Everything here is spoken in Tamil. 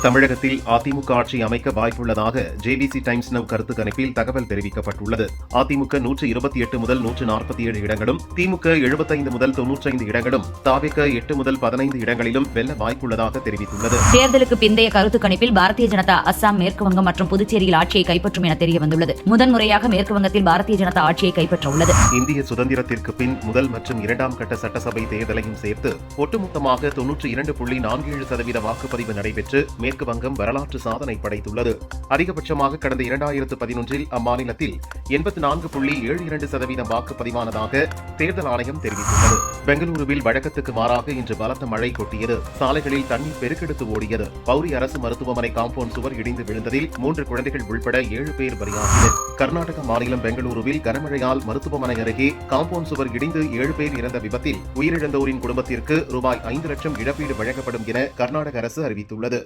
தமிழகத்தில் அதிமுக ஆட்சி அமைக்க வாய்ப்புள்ளதாக ஜேபிசி டைம்ஸ் நவ் கருத்து கணிப்பில் தகவல் தெரிவிக்கப்பட்டுள்ளது. அதிமுக 128 முதல் 147 இடங்களும், திமுக 75 முதல் 95 இடங்களும், தாவேக 8 முதல் 15 இடங்களிலும் வெல்ல வாய்ப்புள்ளதாக தெரிவித்துள்ளது. தேர்தலுக்கு பிந்தைய கருத்து கணிப்பில் பாரதிய ஜனதா அஸ்ஸாம், மேற்குவங்கம் மற்றும் புதுச்சேரியில் ஆட்சியை கைப்பற்றும் என தெரியவந்துள்ளது. முதன்முறையாக மேற்குவங்கத்தில் பாரதிய ஜனதா ஆட்சியை கைப்பற்ற உள்ளது. இந்திய சுதந்திரத்திற்கு பின் முதல் மற்றும் இரண்டாம் கட்ட சட்டசபை தேர்தலையும் சேர்த்து ஒட்டுமொத்தமாக 92.47% வாக்குப்பதிவு நடைபெற்று மேற்கு வங்கம் வரலாற்று சாதனை படைத்துள்ளது. அதிகபட்சமாக கடந்த 2011 அம்மாநிலத்தில் 84.72% வாக்குப்பதிவானதாக தேர்தல் ஆணையம் தெரிவித்துள்ளது. பெங்களூருவில் வழக்கத்துக்கு மாறாக இன்று பலத்த மழை கொட்டியது. சாலைகளில் தண்ணீர் பெருக்கெடுத்து ஓடியது. பௌரி அரசு மருத்துவமனை காம்பவுண்ட் சுவர் இடிந்து விழுந்ததில் 3 குழந்தைகள் உள்பட 7 பேர் பலியாகினர். கர்நாடக மாநிலம் பெங்களூருவில் கனமழையால் மருத்துவமனை அருகே காம்பவுண்ட் சுவர் இடிந்து 7 பேர் இறந்த விபத்தில் உயிரிழந்தோரின் குடும்பத்திற்கு ரூபாய் 5 லட்சம் இழப்பீடு வழங்கப்படும் என கர்நாடக அரசு அறிவித்துள்ளது.